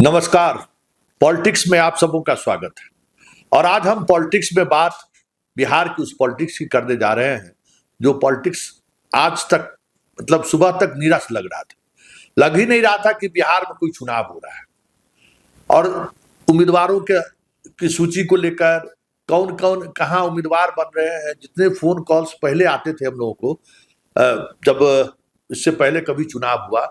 नमस्कार। पॉलिटिक्स में आप सबों का स्वागत है। और आज हम पॉलिटिक्स में बात बिहार की उस पॉलिटिक्स की करने जा रहे हैं जो पॉलिटिक्स आज तक मतलब सुबह तक नीरस लग रहा था। लग ही नहीं रहा था कि बिहार में कोई चुनाव हो रहा है और उम्मीदवारों के की सूची को लेकर कौन कौन कहाँ उम्मीदवार बन रहे हैं। जितने फोन कॉल्स पहले आते थे हम लोगों को, जब इससे पहले कभी चुनाव हुआ,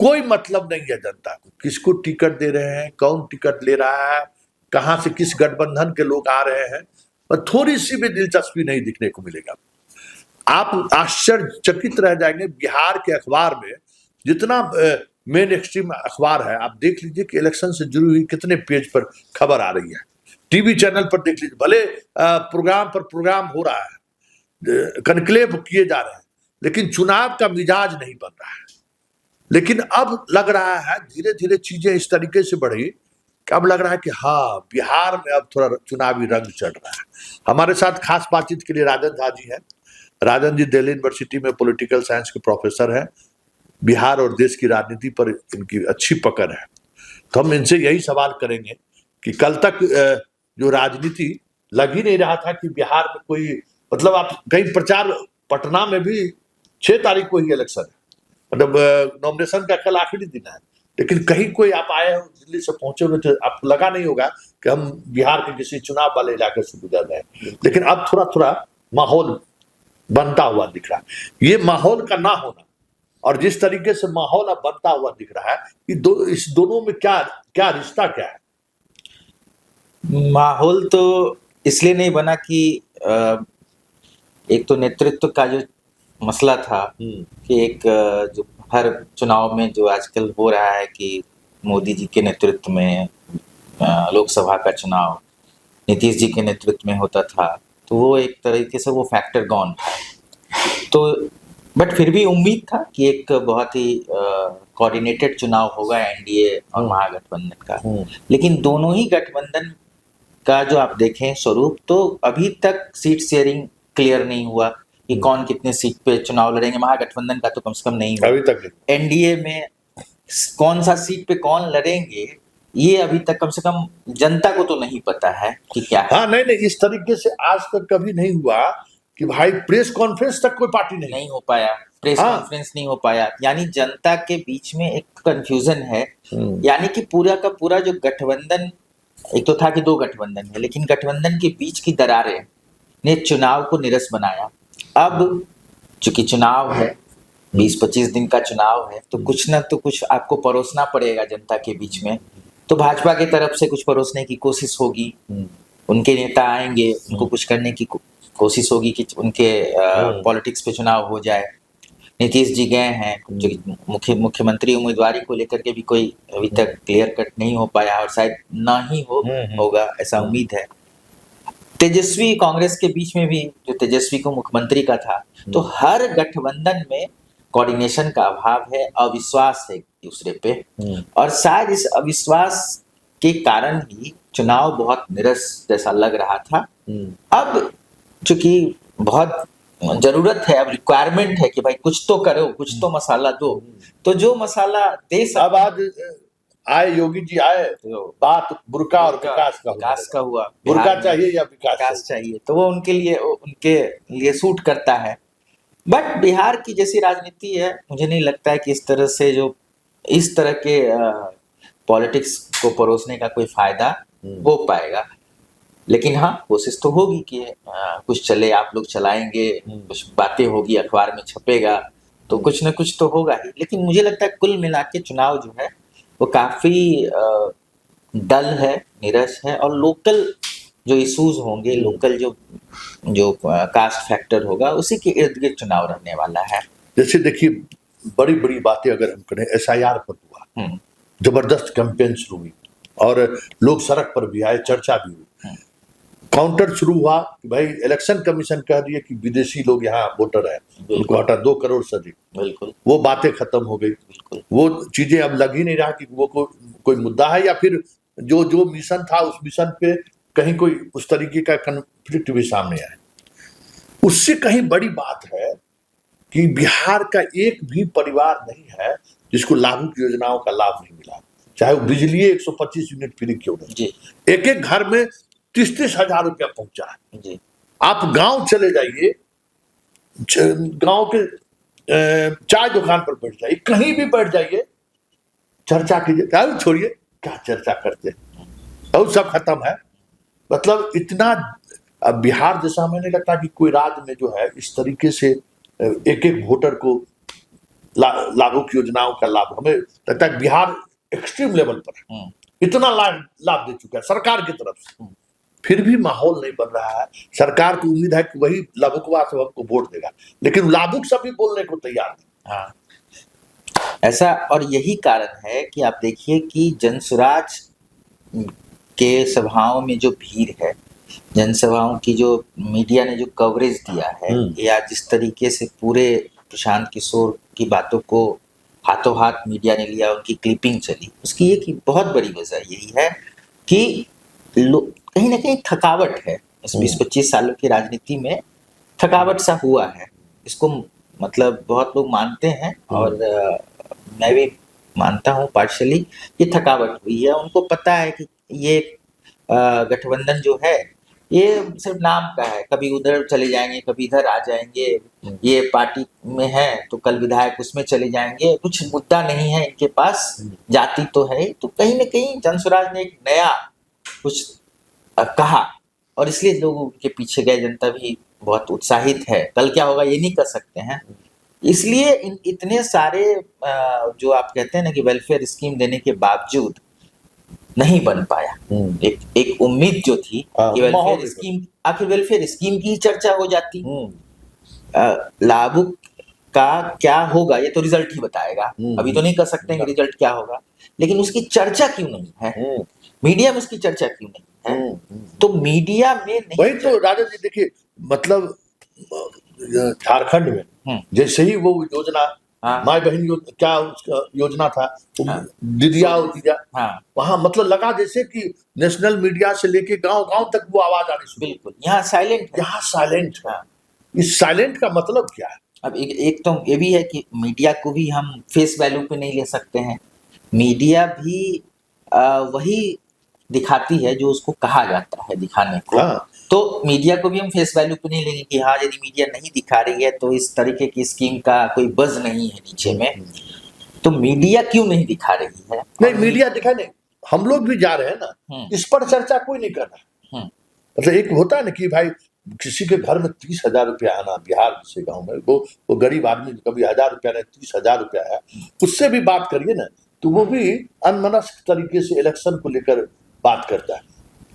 कोई मतलब नहीं है जनता को किसको टिकट दे रहे हैं, कौन टिकट ले रहा है, कहां से किस गठबंधन के लोग आ रहे हैं, और थोड़ी सी भी दिलचस्पी नहीं दिखने को मिलेगा। आप आश्चर्यचकित रह जाएंगे। बिहार के अखबार में जितना मेन एक्सट्रीम अखबार है, आप देख लीजिए कि इलेक्शन से जुड़ी हुई कितने पेज पर खबर आ रही है। टीवी चैनल पर देख लीजिए, भले प्रोग्राम पर प्रोग्राम हो रहा है, कनक्लेव किए जा रहे हैं, लेकिन चुनाव का मिजाज नहीं बन रहा है। लेकिन अब लग रहा है धीरे धीरे चीजें इस तरीके से बढ़ी कि अब लग रहा है कि हाँ, बिहार में अब थोड़ा चुनावी रंग चढ़ रहा है। हमारे साथ खास बातचीत के लिए राजन झा जी हैं। राजन जी दिल्ली यूनिवर्सिटी में पॉलिटिकल साइंस के प्रोफेसर हैं। बिहार और देश की राजनीति पर इनकी अच्छी पकड़ है। तो हम इनसे यही सवाल करेंगे कि कल तक जो राजनीति लग ही नहीं रहा था कि बिहार में कोई, मतलब आप कहीं प्रचार, पटना में भी 6 तारीख को ही इलेक्शन है, मतलब नॉमिनेशन का कल आखिरी दिन है, लेकिन कहीं कोई आप आए हो, दिल्ली से पहुंचे हुए, तो आपको लगा नहीं होगा कि हम बिहार के किसी चुनाव वाले इलाके से गुजर रहे हैं। लेकिन अब थोड़ा थोड़ा माहौल बनता हुआ दिख रहा है। ये माहौल का ना होना और जिस तरीके से माहौल अब बनता हुआ दिख रहा है, इस दोनों में क्या क्या रिश्ता क्या है? माहौल तो इसलिए नहीं बना कि एक तो नेतृत्व का जो मसला था कि एक जो हर चुनाव में जो आजकल हो रहा है कि मोदी जी के नेतृत्व में लोकसभा का चुनाव नीतीश जी के नेतृत्व में होता था, तो वो एक तरीके से वो फैक्टर गॉन था। तो बट फिर भी उम्मीद था कि एक बहुत ही कोऑर्डिनेटेड चुनाव होगा एनडीए और महागठबंधन का। लेकिन दोनों ही गठबंधन का जो आप देखें स्वरूप, तो अभी तक सीट शेयरिंग क्लियर नहीं हुआ कि कौन कितने सीट पे चुनाव लड़ेंगे। महागठबंधन का तो कम से कम नहीं हुआ अभी तक। एनडीए में कौन सा सीट पे कौन लड़ेंगे, ये अभी तक कम से कम जनता को तो नहीं पता है कि क्या है। हाँ, नहीं, इस तरीके से आज तक कभी नहीं हुआ कि भाई प्रेस कॉन्फ्रेंस तक कोई पार्टी नहीं हो पाया, प्रेस कॉन्फ्रेंस नहीं हो पाया, यानी जनता के बीच में एक कंफ्यूजन है। यानी कि पूरा का पूरा जो गठबंधन, एक तो था कि 2 गठबंधन है, लेकिन गठबंधन के बीच की दरारें ने चुनाव को निरस बनाया। अब चूंकि चुनाव है, 20-25 दिन का चुनाव है, तो कुछ ना तो कुछ आपको परोसना पड़ेगा जनता के बीच में। तो भाजपा की तरफ से कुछ परोसने की कोशिश होगी, उनके नेता आएंगे, उनको कुछ करने की कोशिश होगी कि उनके पॉलिटिक्स पे चुनाव हो जाए। नीतीश जी गए हैं, जो मुख्यमंत्री उम्मीदवारी को लेकर के भी कोई अभी तक क्लियर कट नहीं हो पाया और शायद ना ही होगा, ऐसा उम्मीद है। तेजस्वी कांग्रेस के बीच में भी, जो तेजस्वी को मुख्यमंत्री का था, तो हर गठबंधन में कोऑर्डिनेशन का अभाव है, अविश्वास है एक दूसरे पे, और शायद इस अविश्वास के कारण ही चुनाव बहुत निरस जैसा लग रहा था। अब चूंकि बहुत जरूरत है, अब रिक्वायरमेंट है कि भाई कुछ तो करो, कुछ तो मसाला दो, तो जो मसाला दे अब आज आए योगी जी आए, तो बात बुर्का और विकास का हुआ। बुर्का चाहिए या विकास चाहिए, तो वो उनके लिए सूट करता है। बट बिहार की जैसी राजनीति है, मुझे नहीं लगता है कि इस तरह के पॉलिटिक्स को परोसने का कोई फायदा हो पाएगा। लेकिन हाँ, कोशिश तो होगी कि कुछ चले, आप लोग चलाएंगे, कुछ बातें होगी, अखबार में छपेगा, तो कुछ न कुछ तो होगा ही। लेकिन मुझे लगता है कुल मिला के चुनाव जो है वो काफी डल है, निरस है, और लोकल जो इश्यूज होंगे, लोकल जो कास्ट फैक्टर होगा, उसी के इर्द गिर्द चुनाव रहने वाला है। जैसे देखिए, बड़ी बड़ी बातें अगर हम करें, एसआईआर पर हुआ, जबरदस्त कैंपेन शुरू हुई और लोग सड़क पर भी आए, चर्चा भी हुई। काउंटर शुरू हुआ कि भाई इलेक्शन कमीशन कह रही है कि विदेशी लोग यहाँ वोटर है, उनको हटा 2 करोड़ से अधिक। बिल्कुल, वो बातें खत्म हो गई। वो चीजें अब लग ही नहीं रहा कि वो कोई मुद्दा है, या फिर जो मिशन था उस मिशन पे कहीं कोई उस तरीके का कन्फ्लिक्ट भी सामने आया। उससे कहीं बड़ी बात है कि बिहार का एक भी परिवार नहीं है जिसको लागू योजनाओं का लाभ नहीं मिला। चाहे वो बिजली 125 यूनिट फ्री क्यों नहीं, जी एक एक घर में 30-30 हजार रुपया पहुंचा है। जी आप गांव चले जाइए, गांव के चाय दुकान पर बैठ जाइए, कहीं भी बैठ जाइए, चर्चा कीजिए, क्या छोड़िए क्या चर्चा करते हैं, और सब खत्म है। मतलब इतना, अब बिहार जैसा हमें नहीं लगता कि कोई राज्य में जो है इस तरीके से एक एक वोटर को लागू की योजनाओं का लाभ, हमें लगता है बिहार एक्सट्रीम लेवल पर है, इतना लाभ दे चुका है सरकार की तरफ से, फिर भी माहौल नहीं बन रहा है। सरकार को उम्मीद है कि वही लाभुकवा सब हमको वोट देगा, लेकिन लाभुक सभी बोलने को तैयार नहीं। हाँ, ऐसा, और यही कारण है कि आप देखिए कि जनसुराज के सभाओं में जो भीड़ है, जनसभाओं की जो मीडिया ने जो कवरेज दिया है, या जिस तरीके से पूरे प्रशांत किशोर की बातों को हाथों हाथ मीडिया ने लिया, उनकी क्लिपिंग चली, उसकी एक बहुत बड़ी वजह यही है कि कहीं ना कहीं थकावट है इस 20-25 सालों की राजनीति में, थकावट सा हुआ है। इसको मतलब बहुत लोग मानते हैं और मैं भी मानता हूँ पार्शली, ये थकावट हुई है। उनको पता है कि ये गठबंधन जो है ये सिर्फ नाम का है, कभी उधर चले जाएंगे, कभी इधर आ जाएंगे, ये पार्टी में है तो कल विधायक उसमें चले जाएंगे, कुछ मुद्दा नहीं है इनके पास, जाति तो है। तो कहीं ना कहीं जनसुराज ने एक नया कुछ कहा और इसलिए लोग उनके पीछे गए, जनता भी बहुत उत्साहित है। कल क्या होगा ये नहीं कर सकते हैं, इसलिए इतने सारे जो आप कहते हैं ना कि वेलफेयर स्कीम देने के बावजूद नहीं बन पाया। एक उम्मीद जो थी कि वेलफेयर स्कीम, आखिर वेलफेयर स्कीम की चर्चा हो जाती, लाभुक का क्या होगा ये तो रिजल्ट ही बताएगा, अभी तो नहीं कर सकते हैं कि रिजल्ट क्या होगा, लेकिन उसकी चर्चा क्यों नहीं है, मीडिया में उसकी चर्चा क्यों नहीं है? तो मीडिया में नहीं, वही तो राजा जी देखिए, मतलब झारखंड में जैसे ही वो योजना, माई बहन क्या उसका योजना था, दीदिया और दीदिया, वहां मतलब लगा जैसे कि नेशनल मीडिया से लेके गांव गांव तक वो आवाज आनी शुरू। बिल्कुल, यहाँ साइलेंट है, यहाँ साइलेंट है। इस साइलेंट का मतलब क्या है? अब एक तो ये भी है कि मीडिया को भी हम फेस वैल्यू पे नहीं ले सकते हैं, मीडिया भी वही दिखाती है जो उसको कहा जाता है दिखाने को। तो मीडिया को भी हम फेस वैल्यू पे नहीं लेंगे कि हाँ यदि मीडिया नहीं दिखा रही है तो इस तरीके की स्कीम का कोई बज़ नहीं है नीचे में, तो मीडिया क्यों नहीं दिखा रही है? नहीं, मीडिया दिखा नहीं, हम लोग भी जा रहे हैं ना, इस पर चर्चा कोई नहीं कर रहा। मतलब एक होता है ना कि भाई किसी के घर में 30,000 रुपया आना, बिहार जैसे गाँव में, वो गरीब आदमी कभी 1,000 रुपया नहीं 30,000 रुपया है, उससे भी बात करिए ना तो वो भी अनमनस्क तरीके से इलेक्शन को लेकर बात करता है।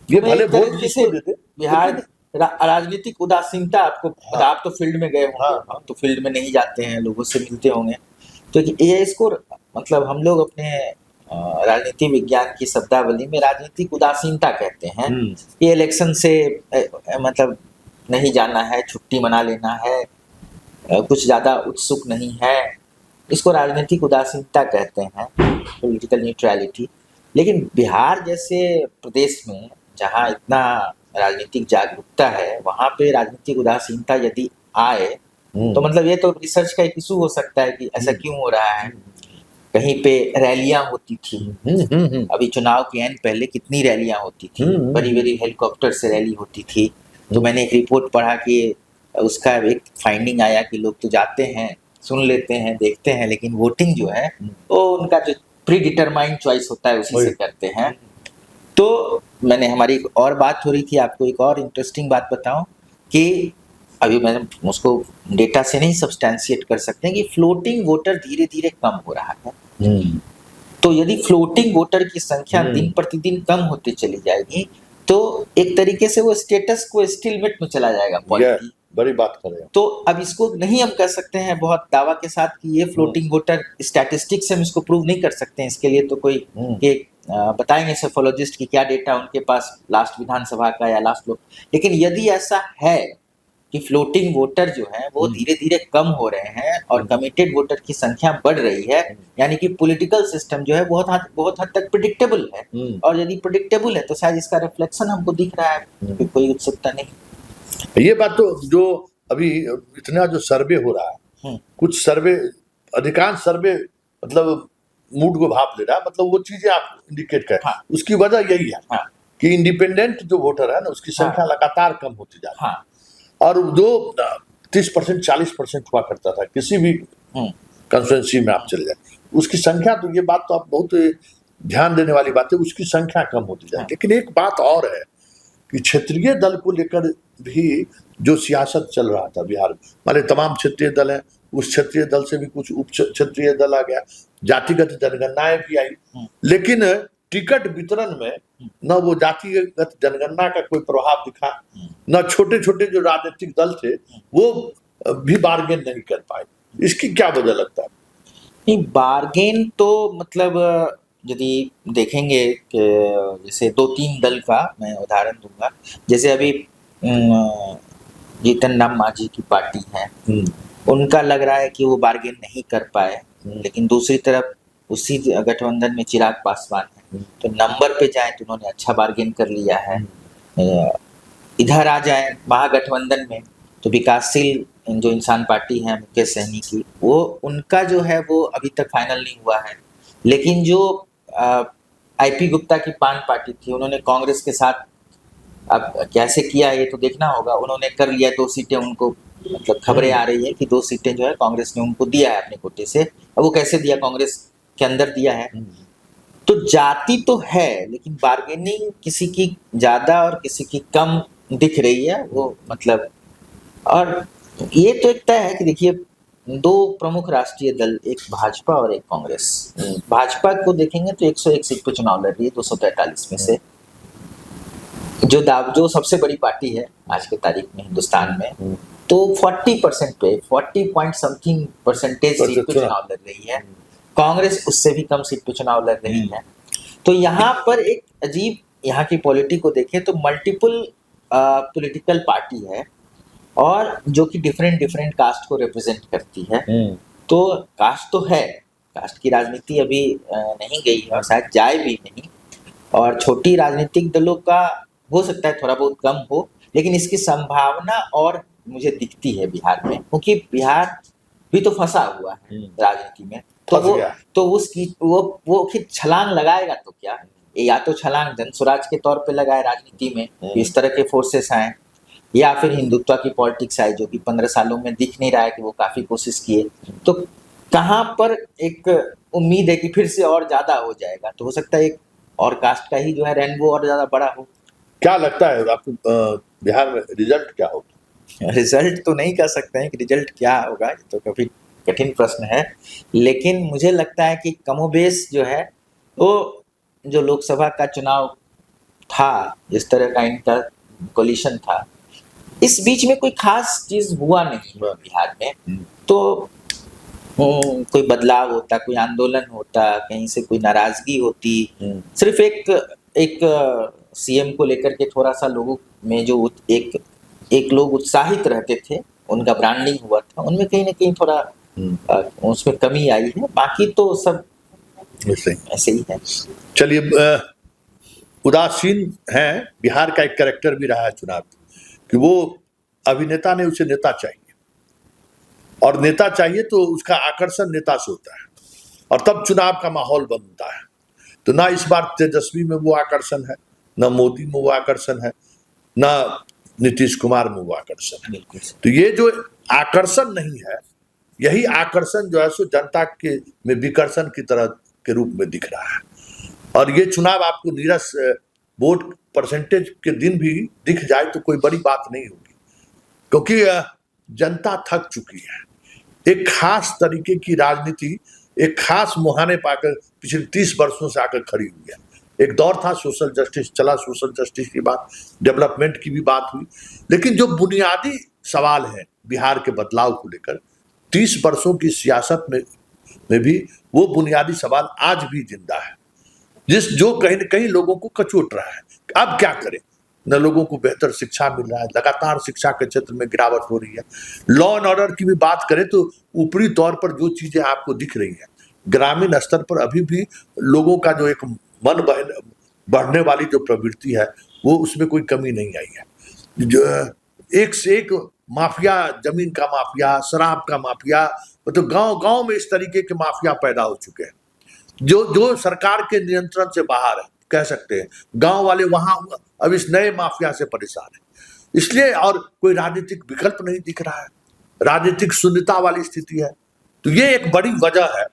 ये भले वोट किसको देते, बिहार राजनीतिक उदासीनता, आपको आप तो फील्ड में गए होंगे, हम तो फील्ड में नहीं जाते हैं, लोगों से मिलते होंगे, तो ये इसको मतलब हम लोग अपने राजनीति विज्ञान की शब्दावली में राजनीतिक उदासीनता कहते हैं। ये इलेक्शन से मतलब नहीं जाना है, छुट्टी मना लेना है, कुछ ज्यादा उत्सुक नहीं है, इसको राजनीतिक उदासीनता कहते हैं, पॉलिटिकल न्यूट्रलिटी। लेकिन बिहार जैसे प्रदेश में जहाँ इतना राजनीतिक जागरूकता है, वहाँ पे राजनीतिक उदासीनता यदि आए तो मतलब ये तो रिसर्च का एक इशू हो सकता है कि ऐसा क्यों हो रहा है। कहीं पे रैलियां होती थी, अभी चुनाव के एंड पहले कितनी रैलियां होती थी, बड़ी बड़ी हेलीकॉप्टर से रैली होती थी। तो मैंने एक रिपोर्ट पढ़ा कि उसका एक फाइंडिंग आया कि लोग तो जाते हैं, सुन लेते हैं, देखते हैं, लेकिन वोटिंग जो है वो उनका जो प्री डिटरमाइंड चॉइस होता है उसी से करते हैं। तो मैंने, हमारी एक और बात हो रही थी, आपको एक और इंटरेस्टिंग बात बताऊं कि अभी मैंने उसको डेटा से नहीं सब्सटैंशिएट कर सकते हैं कि फ्लोटिंग वोटर धीरे धीरे कम हो रहा है। तो यदि फ्लोटिंग वोटर की संख्या दिन प्रतिदिन कम होती चली जाएगी तो एक तरीके से वो स्टेटस को स्टिलमेट में चला जाएगा पॉलिटी। बड़ी बात कर रहे हैं। तो अब इसको नहीं हम कर सकते हैं बहुत दावा के साथ कि ये फ्लोटिंग वोटर, स्टैटिस्टिक्स से हम इसको प्रूव नहीं कर सकते हैं, इसके लिए तो कोई एक बताएंगे सोफोलॉजिस्ट की क्या डेटा उनके पास लास्ट विधानसभा का या लास्ट लोग। लेकिन यदि ऐसा है कि फ्लोटिंग वोटर जो है वो धीरे धीरे कम हो रहे हैं और कमिटेड वोटर की संख्या बढ़ रही है, यानी कि पॉलिटिकल सिस्टम जो है बहुत हद तक प्रेडिक्टेबल है, और यदि प्रेडिक्टेबल है तो शायद इसका रिफ्लेक्शन हमको दिख रहा है कि कोई उत्सुकता नहीं। ये बात तो जो अभी इतना जो सर्वे हो रहा है, कुछ सर्वे, अधिकांश सर्वे मतलब मूड को भाप ले रहा है, मतलब वो चीजें आप इंडिकेट करें। हाँ। उसकी वजह यही है हाँ। कि इंडिपेंडेंट जो वोटर है ना, उसकी संख्या लगातार कम होती जा रही है। हाँ। और जो 30% 40% हुआ करता था किसी भी कंस्टिट्यूंसी में आप चले जाए, उसकी संख्या, तो ये बात तो आप बहुत ध्यान देने वाली बात है, उसकी संख्या कम होती जाए। लेकिन एक बात और है कि क्षेत्रीय दल को लेकर भी जो सियासत चल रहा था बिहार में, माने तमाम क्षेत्रीय दल हैं, उस क्षेत्रीय दल से भी कुछ उप क्षेत्रीय दल आ गया, जातिगत जनगणनाएं भी आई, लेकिन टिकट वितरण में न वो जातिगत जनगणना का कोई प्रभाव दिखा, न छोटे छोटे जो राजनीतिक दल थे वो भी बार्गेन नहीं कर पाए। इसकी क्या वजह लगता है? नहीं, बार्गेन तो मतलब यदि देखेंगे कि जैसे 2-3 दल का मैं उदाहरण दूंगा, जैसे अभी जीतन राम मांझी की पार्टी है, उनका लग रहा है कि वो बार्गेन नहीं कर पाए, लेकिन दूसरी तरफ उसी गठबंधन में चिराग पासवान है, तो नंबर पे जाए तो उन्होंने अच्छा बार्गेन कर लिया है। इधर आ जाए महागठबंधन में तो विकासशील जो इंसान पार्टी है मुकेश सहनी की, वो उनका जो है वो अभी तक फाइनल नहीं हुआ है, लेकिन जो आईपी गुप्ता की पान पार्टी थी, उन्होंने कांग्रेस के साथ, अब कैसे किया ये तो देखना होगा, उन्होंने कर लिया 2 सीटें उनको, मतलब खबरें आ रही है कि 2 सीटें जो है कांग्रेस ने उनको दिया है अपने कोटे से। अब वो कैसे दिया, कांग्रेस के अंदर दिया है, तो जाति तो है लेकिन बार्गेनिंग किसी की ज्यादा और किसी की कम दिख रही है वो, मतलब। और ये तो एक तय है कि देखिए 2 प्रमुख राष्ट्रीय दल, एक भाजपा और एक कांग्रेस। भाजपा को देखेंगे तो 101 सीट पे चुनाव लड़ रही है 243 में से, जो सबसे बड़ी पार्टी है आज के तारीख में हिंदुस्तान में, तो 40% पे 40 पॉइंट समथिंग परसेंटेज सीट पे चुनाव लड़ रही है। कांग्रेस उससे भी कम सीट पे चुनाव लड़ रही है। तो यहाँ पर एक अजीब, यहाँ की पॉलिटिक्स को देखें तो मल्टीपल पॉलिटिकल पार्टी है, और जो कि डिफरेंट कास्ट को रिप्रेजेंट करती है। तो कास्ट तो है, कास्ट की राजनीति अभी नहीं गई है और शायद जाए भी नहीं, और छोटी राजनीतिक दलों का हो सकता है थोड़ा बहुत कम हो, लेकिन इसकी संभावना और मुझे दिखती है बिहार में, क्योंकि बिहार भी तो फंसा हुआ है राजनीति में। तो उसकी वो फिर छलांग लगाएगा तो क्या, या तो छलांग जनस्वराज के तौर पे लगाए राजनीति में, इस तरह के फोर्सेस आए, या फिर हिंदुत्व की पॉलिटिक्स आई, जो कि 15 सालों में दिख नहीं रहा है कि वो काफी कोशिश किए। तो कहाँ पर एक उम्मीद है कि फिर से और ज्यादा हो जाएगा, तो हो सकता है एक और कास्ट का ही जो है रेनबो और ज्यादा बड़ा हो। क्या लगता है आपको बिहार में रिजल्ट क्या होगा? रिजल्ट तो नहीं कह सकते हैं कि रिजल्ट क्या होगा, ये तो काफी कठिन प्रश्न है, लेकिन मुझे लगता है कि कमोबेश जो है वो जो लोकसभा का चुनाव था, जिस तरह का इनका कोलिशन था, इस बीच में कोई खास चीज हुआ नहीं बिहार में। तो कोई बदलाव होता, कोई आंदोलन होता, कहीं से कोई नाराजगी होती, सिर्फ एक सीएम को लेकर के थोड़ा सा लोगों में जो एक लोग उत्साहित रहते थे, उनका ब्रांडिंग हुआ था, उनमें कहीं ना कहीं थोड़ा उसमें कमी आई है, बाकी तो सब ऐसे ही है। चलिए, उदासीन है बिहार का एक कैरेक्टर भी रहा है चुनाव कि वो अभिनेता ने उसे नेता चाहिए, और नेता चाहिए तो उसका आकर्षण नेता से होता है, और तब चुनाव का माहौल बनता है। तो ना इस बार तेजस्वी में वो आकर्षण है, ना मोदी में वो आकर्षण है, ना नीतीश कुमार में वो आकर्षण है। तो ये जो आकर्षण नहीं है, यही आकर्षण जो है सो जनता के में विकर्षण की तरह के रूप में दिख रहा है। और ये चुनाव आपको नीरस वोट परसेंटेज के दिन भी दिख जाए तो कोई बड़ी बात नहीं होगी, क्योंकि जनता थक चुकी है। एक खास तरीके की राजनीति एक खास मुहाने पाकर पिछले 30 वर्षों से आकर खड़ी हुई है। एक दौर था सोशल जस्टिस चला, सोशल जस्टिस की बात, डेवलपमेंट की भी बात हुई, लेकिन जो बुनियादी सवाल है बिहार के बदलाव को लेकर 30 वर्षों की सियासत में भी वो बुनियादी सवाल आज भी जिंदा है, जो कहीं न कहीं लोगों को कचोट रहा है। अब क्या करें, न लोगों को बेहतर शिक्षा मिल रहा है, लगातार शिक्षा के क्षेत्र में गिरावट हो रही है। लॉ एंड ऑर्डर की भी बात करें तो ऊपरी तौर पर जो चीजें आपको दिख रही हैं, ग्रामीण स्तर पर अभी भी लोगों का जो एक मन बढ़ने वाली जो प्रवृत्ति है, वो उसमें कोई कमी नहीं आई है। जो एक से एक माफिया, जमीन का माफिया, शराब का माफिया, मतलब गांव गांव में इस तरीके के माफिया पैदा हो चुके हैं। जो जो सरकार के नियंत्रण से बाहर है, कह सकते हैं। गांव वाले वहां अब इस नए माफिया से परेशान है, इसलिए, और कोई राजनीतिक विकल्प नहीं दिख रहा है, राजनीतिक शून्यता वाली स्थिति है। तो ये एक बड़ी वजह है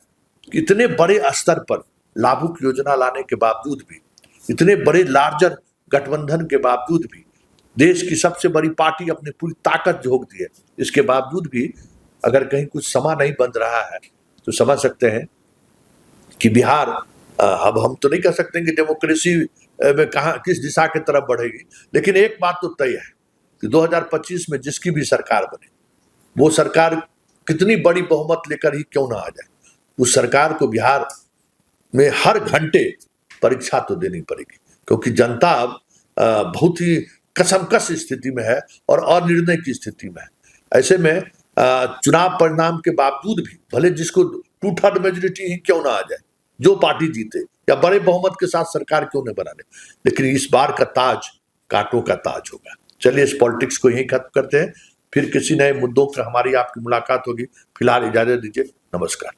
कि इतने बड़े स्तर पर लाभुक योजना लाने के बावजूद भी, इतने बड़े लार्जर गठबंधन के बावजूद भी, देश की सबसे बड़ी पार्टी अपनी पूरी ताकत झोंक दी है, इसके बावजूद भी अगर कहीं कुछ समा नहीं बन रहा है तो समझ सकते हैं कि बिहार, अब हम तो नहीं कह सकते कि डेमोक्रेसी में कहाँ किस दिशा की तरफ बढ़ेगी, लेकिन एक बात तो तय है कि 2025 में जिसकी भी सरकार बने, वो सरकार कितनी बड़ी बहुमत लेकर ही क्यों ना आ जाए, उस सरकार को बिहार में हर घंटे परीक्षा तो देनी पड़ेगी, क्योंकि जनता अब बहुत ही कसमकस स्थिति में है और अनिर्णय की स्थिति में है। ऐसे में चुनाव परिणाम के बावजूद भी भले जिसको 2/3 मेजोरिटी ही क्यों ना आ जाए, जो पार्टी जीते या बड़े बहुमत के साथ सरकार क्यों न बना ले, लेकिन इस बार का ताज कांटों का ताज होगा। चलिए इस पॉलिटिक्स को यहीं खत्म करते हैं, फिर किसी नए मुद्दों पर हमारी आपकी मुलाकात होगी। फिलहाल इजाजत दीजिए, नमस्कार।